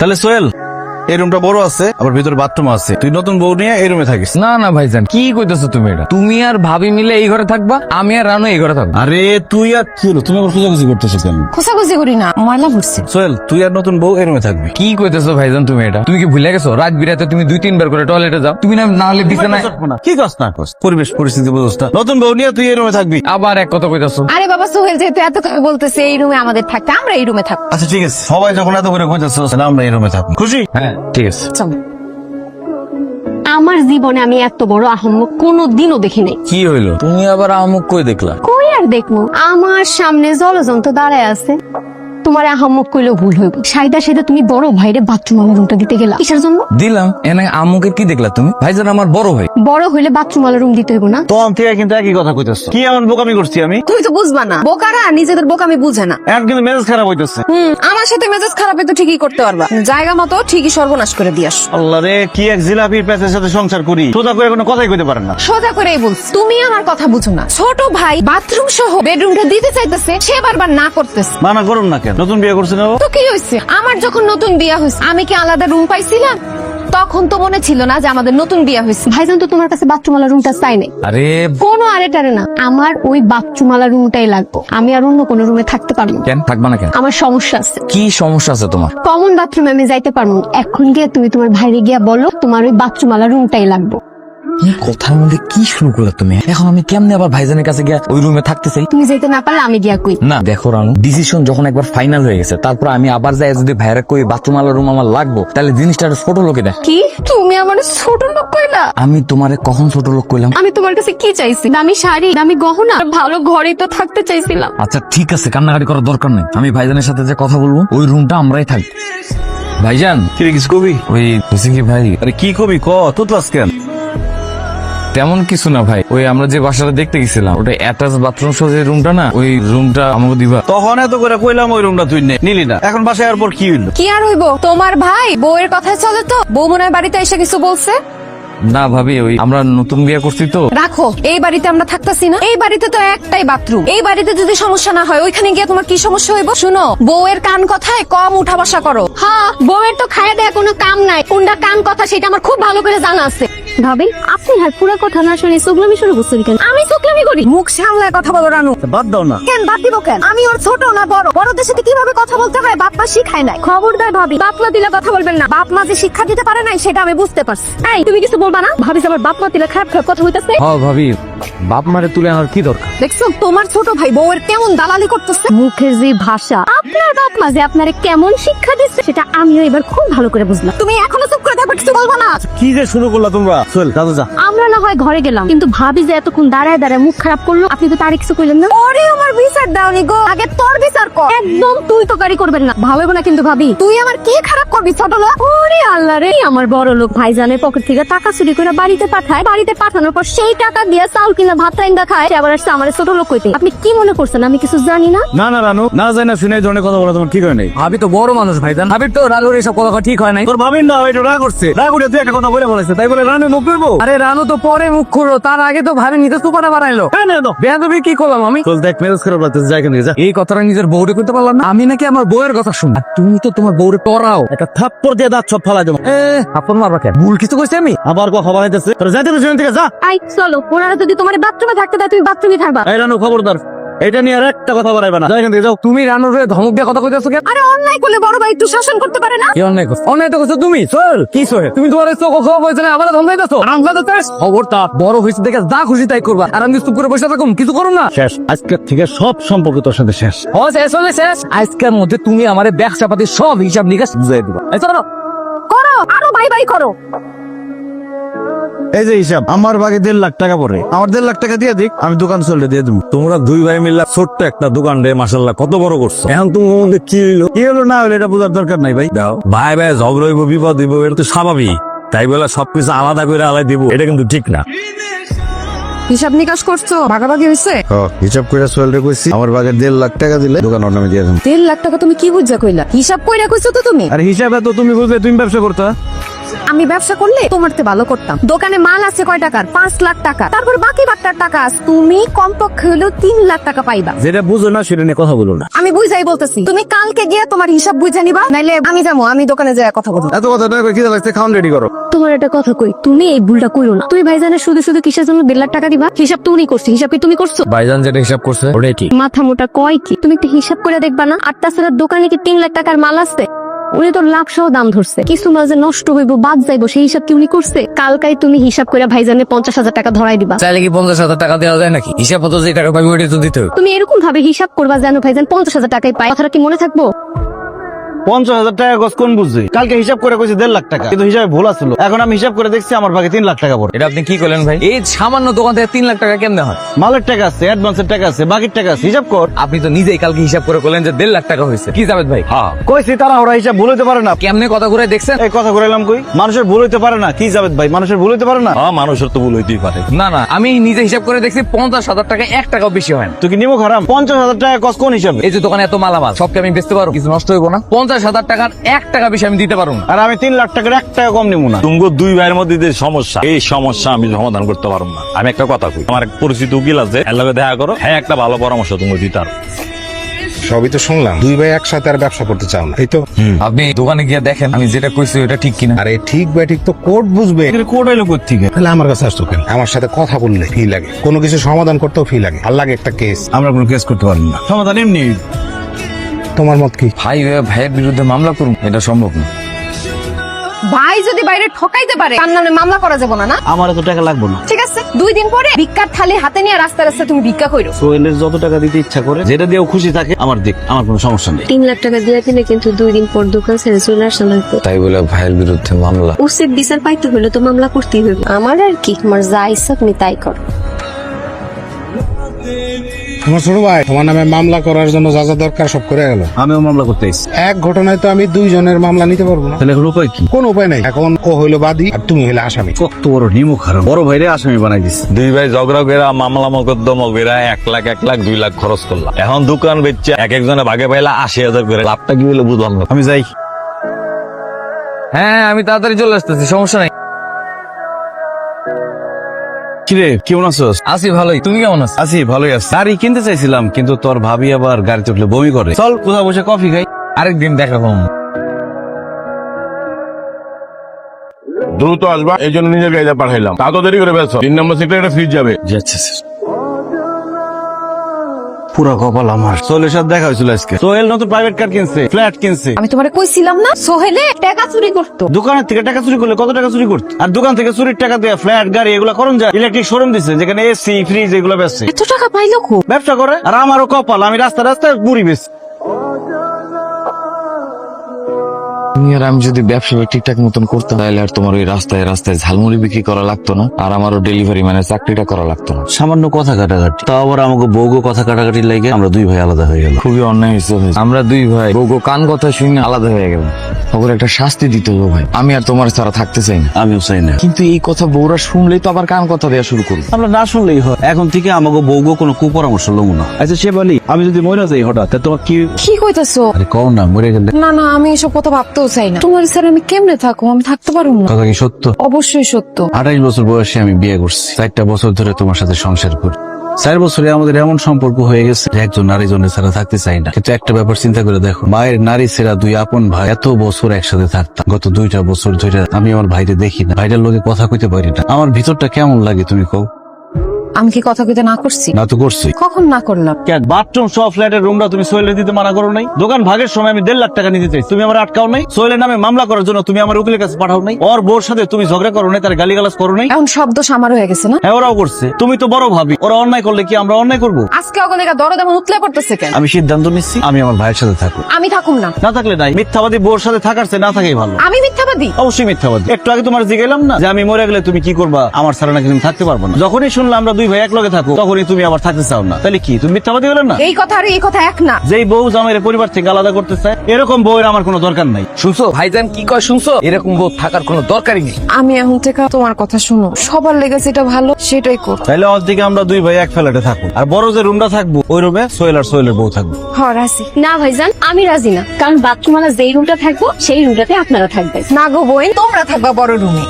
তাহলে সোহেল, এই রুমটা বড় আছে, আবার ভিতরে বাথরুম আছে, তুই নতুন বউ নিয়ে এই রুমে থাকিস। না না ভাইজান, কি কইতেছো তুমি? এটা তুমি আর ভাবি মিলে এই ঘরে থাকবা, আমি আর রানু এই ঘরে থাকবো। আরে তুই আর কি হলো, তুমি আবার খোঁজাখুঁজি করতেছো কেন? খোঁজাখুঁজি করি না, ময়লা ভরছে। সোহেল, তুই আর নতুন বউ এই রুমে থাকবি। কি কইতেছো ভাইজান তুমি? এটা তুমি কি ভুলে গেছো? রাত বিরাতে তুমি 2-3 বার করে টয়লেটে যাও, তুমি না হলে বিছানায়। কি কস না কস, পরিবেশ পরিস্থিতি বুঝছ না। নতুন বউ নিয়ে তুই এই রুমে থাকবি। আবার এক কথা কইতেছো। আরে বাবা সোহেল যেহেতু এত কথা বলতেছে এই রুমে আমাদের থাকতে, আমরা এই রুমে থাকবো। আচ্ছা ঠিক আছে, সবাই যখন এত করে খোঁজাচ্ছ আমরা এই রুমে থাকবো, খুশি? হ্যাঁ ঠিক আছে। চলো। আমার জীবনে আমি এত বড় আহম্মক কোনোদিনও দেখি নাই। কি হইলো? তুমি আবার আমুক কই দেখলা? কই আর দেখবো, আমার সামনে জলজন্ত দাঁড়ায় আছে। তোমার আহম্মক কইলেও ভুল হইব। সাইদা সাইদা তুমি বড় ভাইরে বাথরুম আলার রুমটা দিতে গেলা, কিসের জন্য? দিলাম। এনে আমুকে কি দেখলা তুমি? ভাইজান আমার বড় ভাই। বড় হইলে বাথরুম আলার রুম দিতে হইব না? তখন থেকে কিন্তু একই কথা কইতেছ। কি এমন বোকামি করছি আমি? তুমি তো বুঝবা না, বোকারা নিজেদের বোকামি বুঝে না। এখন কিন্তু মেজাজ খারাপ হইতেছে। আমার সাথে মেজাজ খারাপ তো ঠিকই করতে পারবা, জায়গা মতো ঠিকই সর্বনাশ করে দিয়াস। আল্লাহ রে, কি এক জিলাপির প্যাচের সাথে সংসার করি, সোজা করে কোনো কথাই কইতে পারেন না। সোজা করেই বলছি, তুমি আমার কথা বুঝো না। ছোট ভাই বাথরুম সহ বেডরুমটা দিতে চাইতেছে, সে বারবার না করতেছে। মানা করুন না কেন, নতুন বিয়ে করছেন ও? তো কি হয়েছে? আমার যখন নতুন বিয়া হয়েছে আমি কি আলাদা রুম পাইছিলাম? তখন তো মনে ছিল না যে আমাদের নতুন বিয়া হয়েছে। ভাইজান তো তোমার কাছে বাথরুম আলার রুমটা চাই নাই। আরে কোনো আরেটারে না, আমার ওই বাথরুম আলার রুমটাই লাগবে। আমি আর অন্য কোনো রুমে থাকতে পারবো না। কেন থাকবা না কেন? আমার সমস্যা আছে। কি সমস্যা আছে তোমার? কমন বাথরুমে আমি যাইতে পারবো না। এখন গিয়ে তুমি তোমার ভাইরে গিয়া বলো তোমার ওই বাথরুম আলার রুমটাই লাগবে। কি কথার মধ্যে কি শুরু করলা তুমি? এখন আমি কেমনে আবার ভাইজানের কাছে গিয়া ওই রুমে থাকতে চাই? তুমি যাইতে না পারলে আমি গিয়া কই। না দেখো রানু, ডিসিশন যখন একবার ফাইনাল হয়ে গেছে, তারপর আমি আবার যাই যদি ভাইরা কই বাথরুম আলার রুম আমার লাগবো, তাহলে জিনিসটা একটা ছোট লোকে দেখ। কি তুমি আমার ছোট লোক কইলা? আমি তোমারে কখন ছোট লোক কইলাম? আমি তোমার কাছে কি চাইছি? দামি শাড়ি, দামি গহনা, ভালো ঘরেই তো থাকতে চাইছিলাম। আচ্ছা ঠিক আছে, কান্নাকাটি করার দরকার নেই। আমি ভাইজানের সাথে যে কথা বলবো ওই রুমটা আমরাই থাকি। ভাইজান কি রে, কিছু কবি? ওই বুঝছি কি ভাই, আরে কি কবি ক, তুতলাস কেন? তেমন কিছু না ভাই, ওই আমরা যে বাসাটা দেখতে গেছিলাম ওটা অ্যাটাচ বাথরুম সহ যে রুমটা না, ওই রুমটা আমাকে দিবা। তখন এত করে কইলাম ওই রুমটা তুই নিলি না, এখন বাসায় আর পর কি হইলো? কি আর হইব, তোমার ভাই বউয়ের কথা চলে তো। বউ মনে হয় বাড়িতে এসে কিছু বলছে। না ভাবি, ওই আমরা নতুন বিয়ে করছি তো। রাখো, এই বাড়িতে আমরা থাকতাছি না। এই বাড়িতে তো একটাই বাথরুম। এই বাড়িতে যদি সমস্যা না হয় ওইখানে গিয়ে তোমার কি সমস্যা হইব? শুনো, বউয়ের কান কথায় কম উঠা বসা করো। হ্যাঁ, বউয়ের তো খায় দেয় কোনো কাম নাই। কোনটা কাম কথা সেটা আমার খুব ভালো করে জানা আছে। ভাবি আপনি আর পুরো কথা না শুনে সুগলামি শুরু করছেন কেন? আমি সুগলামি করি? মুখ সামলায় কথা বলো রানু। বাদ দাও না। কেন বাদ দিব কেন? আমি ওর ছোট না বড়? বড়দের সাথে কিভাবে কথা বলতে হয় বাপ মা শিখায় নাই। খবরদার ভাবি, বাপ মা দিলে কথা বলবেন না। বাপ মা যে শিক্ষা দিতে পারে নাই সেটা আমি বুঝতে পারছি। এই তুমি কিছু বলবা না? ভাবি যে আমার বাপ মা দিলে খারাপ খারাপ কথা হইতাছে। হ্যাঁ ভাবি, বাপ মারে তুলে আনার কি দরকার? দেখছো তোমার ছোট ভাই বউয়ের কেমন দালালি করতেছে। মুখের যে ভাষা, আপনার বাপ মা যে আপনারে কেমন শিক্ষা দিচ্ছে সেটা আমিও এবার খুব ভালো করে বুঝলাম। তুমি এখনো চুপ করে থাকবে, কিছু বলবো না? কি যে শুরু করলা তোমরা? চল দাদা যা। আমরা না হয় ঘরে গেলাম, কিন্তু ভাবি যে এতক্ষণ দাঁড়ায় দাঁড়ায় মুখ খারাপ করলো, আপনি তো তার কিছু কইলেন না। ওরে আমার বিচার দাওনি গো, আগে তোর বিচার কর। একদম তুই তো গাড়ি করবেন না, ভালো হবে না কিন্তু ভাবি। তুই আমার কি খারাপ করবি ছোট লোক? ওরে আল্লাহ রে, আমার বড় লোক ভাইজানের পকেট থেকে টাকা চুরি করে বাড়িতে পাঠায়, বাড়িতে পাঠানোর পর সেই টাকা দিয়ে চাউল কিনা ভাত রাইন্দা খায়, সে আবার আসছে আমার ছোট লোক কইতে। আপনি কি মনে করছেন আমি কিছু জানি না? না না রানু, না যাই না শুনে এই ধরনের কথা বলা তোমার ঠিক হয় নাই। ভাবি তো বড় মানুষ ভাইজান, ভাবির তো রানুর এইসব কথা ঠিক হয় নাই। তোর ভাবির না এটা রাগ করছে, রাগ উঠে তুই একটা কথা বলে বলেছে, তাই বলে রানু মুখ করবো? আরে রানু তো পরে মুখ খুললো, তার আগে তো ভাবি নিজে সুপারা বানাইলো। হ্যাঁ না তো বেয়াদবি কি করলাম আমি? চল দেখ, মেজাজ খারাপ লাগতেছে, যাই কেন যা। এই কথাটা নিজের বউরে করতে পারলাম না? আমি নাকি আমার বউয়ের কথা শুনি, আর তুমি তো তোমার বউরে টরাও। একটা থাপ্পড় দিয়ে দাঁত সব ফালা দেবো। আপন মারবা কেন? ভুল কিছু কইছি আমি? আবার কথা বলাইতেছে, তোর যাইতে তো সেখান থেকে যা। আই চলো, ওনারা যদি তোমার বাথরুমে থাকতে দেয় তুমি বাথরুমে থাকবা। এই রানু খবরদার, এটা নিয়ে আর একটা কথা বলাইবা না, যাই এখান থেকে যাও। তুমি রানুর হয়ে ধমক দিয়ে কথা কইতেছো কেন? আরে অন্যায় করলে বড় ভাই একটু শাসন করতে পারে না? কি অন্যায় করছো? অন্যায় তো করছো তুমি। চল কি সহে তুমি তোমার চোখ খবর হয়েছে না, আমার ধমকাইতেছো। খবরটা বড় হয়েছে দেখে যা খুশি তাই করবা, আর আমি চুপ করে বসে থাকুম, কিছু করুন না। শেষ, আজকের থেকে সব সম্পর্ক তোর সাথে শেষ। ও শেষ হলে শেষ। আজকের মধ্যে তুমি আমার ব্যবসা পাতি সব হিসাব নিকাশ বুঝাই দিবা। এই চলো করো, আরো বাই বাই করো। এই যে হিসাব, আমার ভাগে 1.5 লাখ টাকা পড়ে, আমার 1.5 লাখ টাকা দিয়ে দিক, আমি দোকান চলে দিয়ে দেবো। তোমরা দুই ভাই মিলে ছোট্ট একটা দোকান রে মাশাআল্লাহ কত বড় করছো। এখন তুমি মধ্যে কি হইলো কি হলো না হলো এটা বোঝার দরকার নাই ভাই। দাও ভাই ভাই ঝগড়া হইব, বিপদ হইব, এটা তো স্বাভাবিক। তাই বলে সবকিছু আলাদা করে আলাই দিব, এটা কিন্তু ঠিক না। হিসাব নিকাশ করছো, ভাগাভাগি হয়েছে? হিসাব করে সোহেল কইছি আমার ভাগে 1.5 লাখ টাকা দিলে দোকান ওর নামে দিয়ে দেবো। 1.5 লাখ টাকা তুমি কি বুঝা কইলা? হিসাব কইরা কইছো তো তুমি? আর হিসাবে তো তুমি বুঝলে তুমি ব্যবসা করতা। আমি ব্যবসা করলে তোমার তে ভালো করতাম। দোকানে মাল আছে কয় টাকার? 5 লাখ টাকা। তারপর বাকি বাট্টার টাকা আছে। তুমি কমপক্ষে হলেও 3 লাখ টাকা পাইবা। যেটা বুঝো না সেটা নিয়ে কথা বলো না। আমি বুঝাই বলতেছি, তুমি কালকে গিয়ে তোমার হিসাব বুঝে নিবা, নাইলে আমি যাবো, আমি দোকানে যাই কথা বলবো। এত কথা নয়, কি লাগছে খাওয়ান রেডি করো। তোমার একটা কথা কই, তুমি এই ভুলটা কইরো না। তুমি ভাইজানের শুধু শুধু কিসের জন্য 1.5 লাখ টাকা দিবা? হিসাব তুমি করছো, হিসাব কি তুমি করছো? ভাইজান যেটা হিসাব করছে ওটাই ঠিক। মাথা মোটা কয় কি, তুমি একটা হিসাব করে দেখবা না? আর তাছাড়া দোকানে কি 3 লাখ টাকার মাল আছে? উনি তো লাখ সহ দাম ধরছে, কিছু মাল যে নষ্ট হইব বাদ যাইবো সেই হিসাব কি উনি করছে? কালকাই তুমি হিসাব করে ভাইজানে 50,000 টাকা ধরাই দিবা। চাইলে কি 50,000 টাকা দেওয়া যায় নাকি? হিসাব মতো যে টাকা পাবি ওইটা তো দিতে হবে। তুমি এরকম ভাবে হিসাব করবা যেন ভাইজান 50,000 টাকাই পায়, কথাটা কি মনে থাকবো? 50,000 টাকা গছ কোন বুঝছে? কালকে হিসাব করে কইছে 1.5 লাখ টাকা, কিন্তু হিসাবে ভুল আছিল। এখন আমি হিসাব করে দেখছি আমার ভাগে 3 লাখ টাকা পড়ে। এটা আপনি কি করলেন ভাই? এই সামান্য দোকান থেকে 3 লাখ টাকা কেমনে হয়? মালের টাকা আছে, অ্যাডভান্সের টাকা আছে, বাকির টাকা আছে, হিসাব কর। আপনি তো নিজেই কালকে হিসাব করে বললেন যে 1.5 লাখ টাকা হয়েছে। কি জাবেদ ভাই? হ্যাঁ, কইছি তারা ওরা হিসাব ভুল হইতে পারে না। কেমনে কথা ঘুরে দেখছেন? এই কথা ঘুরাইলাম কই? মানুষের ভুল হইতে পারে না। কি জাবেদ ভাই, মানুষের ভুল হইতে পারে না? মানুষের তো ভুল হইতেই পারে। না না, আমি নিজে হিসাব করে দেখছি 50,000 টাকা 1 টাকাও বেশি হয় না। তুই কি নিমো খারাপ? 50,000 টাকা কস কোন হিসাবে? এই যে দোকানে এত মালামাল সবকে আমি বেচতে পারবো, কিছু নষ্ট হইব না। 50,000 টাকার 1 টাকা বেশি আমি দিতে পারবো না। আর আমি 3 লাখ টাকার 1 টাকা কম নিমু না। তুমগো 2 ভাইয়ের মধ্যে যে সমস্যা, এই সমস্যা আমি সমাধান করতে পারবো না। আমি একটা কথা কই, আমার এক পরিচিত উকিল আছে, এর লগে দেখা করো, হ্যাঁ একটা ভালো পরামর্শ তুমি দিতে পারো। সবই তো শুনলাম, 2 ভাই একসাথে আর ব্যবসা করতে চাও না, এই তো? আপনি দোকানে গিয়ে দেখেন আমি যেটা কইছি ওটা ঠিক কিনা। আরে ঠিক বা ঠিক তো কোর্ট বুঝবে। কোর্ট হইলো কোথ থেকে? তাহলে আমার কাছে আসতো কেন? আমার সাথে কথা বললে ফি লাগে, কোনো কিছু সমাধান করতেও ফি লাগে, আর লাগে একটা কেস। আমরা কোনো কেস করতে পারবো না, সমাধান এমনি। তোমার মত কি? ভাই ভাইয়ের বিরুদ্ধে মামলা করুন, এটা সম্ভব না। ভাই যদি বাইরে ঠকাইতে পারে তার নামে মামলা করা যাবে না। না আমার এত টাকা লাগবে না। ঠিক আছে, 2 দিন পরে ভিক্ষার থালি হাতে নিয়ে রাস্তা রাস্তা তুমি ভিক্ষা কইরো। সোহেলের যত টাকা দিতে ইচ্ছা করে, যেটা দিয়েও খুশি থাকে, আমার দিক, আমার কোনো সমস্যা নেই। 3 লাখ টাকা দিয়ে দিলে কিন্তু 2 দিন পর দোকান ছেড়ে চলে আসা লাগবে। তাই বলে ভাইয়ের বিরুদ্ধে মামলা? উচিত বিচার পাইতে হলে তো মামলা করতেই হবে। আমার আর কি, তোমার যা ইচ্ছা তুমি তাই কর। তোমার ছোট ভাই তোমার নামে মামলা করার জন্য যা যা দরকার সব করে গেল। আমিও মামলা করতে এসেছি। এক ঘটনায় তো আমি 2 জনের মামলা নিতে পারবো না। তাহলে এখন উপায় কি? কোন উপায় নাই, এখন ও হইলো বাদী আর তুমি হইলে আসামি। কত বড় নিমুখ হারাম, বড় ভাইরে আসামি বানাই দিচ্ছে। 2 ভাই ঝগড়া করে মামলা মকদ্দমা করে 1 লাখ 2 লাখ খরচ করলাম। এখন দোকান বেচছে এক একজনে ভাগে পাইলা 80,000 করে, লাভটা কি হলো বুঝলাম না। আমি যাই। হ্যাঁ আমি তাড়াতাড়ি চলে আসতেছি, সমস্যা নাই। কিরে কেমন আছোস? আছি ভালোই, তুমি কেমন আছো? আছি, ভালোই আছি। গাড়ি কিনতে চাইছিলাম, কিন্তু তোর ভাবি আবার গাড়িতে উঠলে বমি করে। চল কোথাও বসে কফি খাই। আরেকদিন দেখা কম। দ্রুত আসবা, এই জন্য নিজের গাড়িতে পাঠাইলাম। তা তো দেরি করে বেছো, 3 নম্বর সিটে একটা ফ্রিজ যাবে। যাচ্ছে পুরা কপাল আমার। সোহেলের সাথে দেখা হয়েছিল আজকে। সোহেল নতুন প্রাইভেট কার কিনছে, ফ্ল্যাট কিনছে। আমি তোমারে কইছিলাম না সোহেলে টাকা চুরি করতো। দোকানের থেকে টাকা চুরি করলে কত টাকা চুরি করতে? আর দোকান থেকে চুরির টাকা দিয়ে ফ্ল্যাট গাড়ি এগুলো করন যায়। ইলেকট্রিক শোরুম দিচ্ছে, যেখানে এসি ফ্রিজ এগুলো বেচছে। এত টাকা পাইলো কো? ব্যবসা করে। আর আমারও কপাল, আমি রাস্তা রাস্তায় বুড়ি বেচছি। তুমি আর আমি যদি ব্যবসা ঠিকঠাক মতন করতাম তাহলে আর তোমার ওই রাস্তায় রাস্তায় ঝালমুড়ি বিক্রি করা লাগতো না, আর আমারও ডেলিভারি মানে চাকরিটা করা লাগতো না। সামান্য কথা কাটাকাটি, তাও আবার আমাকে বউগো কথা কাটাকাটি লাগে আমরা 2 ভাই আলাদা হয়ে গেল। খুবই অন্যায় হয়েছে ভাই। আমরা 2 ভাই বউগো কান কথা শুনে আলাদা হয়ে গেল। খবর একটা শাস্তি দিতে হবে ভাই। আমি আর তোমার ছাড়া থাকতে চাই না। আমিও চাই না, কিন্তু এই কথা বউরা শুনলেই তো আবার কান কথা দেওয়া শুরু করবে। আমরা না শুনলেই হয়। এখন থেকে আমাকে বউগো কোনো কুপরামর্শ লমু না। আচ্ছা সে বলি, আমি যদি মরে যাই হঠাৎ, তা তোমার কি? কি কইতাছো? আরে কও না, মরে গেলে। না না, আমি এসব কথা ভাবতেও চাই না। তোমার স্যার আমি কেমনে থাকবো? আমি থাকতে পারবো না। কথা কি সত্য? অবশ্যই সত্য। 28 বছর বয়সে আমি বিয়ে করছি। 4টা বছর ধরে তোমার সাথে সংসার করি। 4 বছরে আমাদের এমন সম্পর্ক হয়ে গেছে যে একজন নারী জনের ছাড়া থাকতে চাই না। কিন্তু একটা ব্যাপার চিন্তা করে দেখো, মায়ের নারী ছেড়া 2 আপন ভাই এত বছর একসাথে থাকতাম। গত 2টা বছর ধরে আমি আমার ভাইরে দেখি না, ভাইটার লোকে কথা কইতে পারি না। আমার ভিতরটা কেমন লাগে তুমি কও? আমি কি কথা কইতে না করছি? না তো করছি। কখন না করলাম? বাথরুম সহ ফ্ল্যাটের রুমটা তুমি সোহেলের দিতে মানা করো নাই? দোকান ভাগের সময় আমি 1.5 লাখ টাকা নিতে চাই, তুমি আমার আটকাও নাই? সোহেলের নামে মামলা করার জন্য তুমি আমার উকিলের কাছে পাঠাও নাই? ওর বোর সাথে তুমি ঝগড়া করো নাই, তার গালিগালাজ করো নাই? এখন শব্দ সামার হয়ে গেছে না? হ্যাঁ ওরাও করছে, তুমি তো বড় ভাবি। ওরা অন্যায় করলে কি আমরা অন্যায় করবো? আজকে অগলেগা দরদ এমন উতলে পড়তেছে কেন? আমি সিদ্ধান্ত নিচ্ছি, আমি আমার ভাইয়ের সাথে থাকবো। আমি থাকুম না। না থাকলে নাই, মিথ্যাবাদী বোর সাথে থাকার চেয়ে না থাকাই ভালো। আমি মিথ্যাবাদী? অবশ্যই মিথ্যাবাদী। একটু আগে তোমার জিগাইলাম না যে আমি মরে গেলে তুমি কি করবা, আমার ছাড়া নাকি তুমি থাকতে পারবো না। যখনই শুনলাম আমরা 2 দুই ভাই এক লগে থাকো তখনই তুমি আবার থাকতে চাও না, তাহলে কি তুমি মিথ্যাবাদী হলেন না? এই কথা আর এই কথা এক না। যেই বউ জামাইয়ের পরিবার থেকে আলাদা করতে চায় এরকম বউয়ের আমার কোনো দরকার নাই। শুনছো ভাইজান কি কয় শুনছো? এরকম বউ থাকার কোনো দরকারই নেই। আমি এখন থেকে তোমার কথা শুনো, সবার লেগে যেটা ভালো সেটাই কর। তাহলে আজ থেকে আমরা দুই ভাই এক ফ্ল্যাটে থাকবো, আর বড় যে রুমটা থাকবো ওই রুমে সোহেল আর সোহেলের বউ থাকবো। হ্যাঁ রাজি। না ভাইজান, আমি রাজি না, কারণ বাথরুম যেই রুমটা থাকবো সেই রুমটাতে আপনারা থাকবেন। না গো বোন, তোমরা থাকবা বড় রুমে।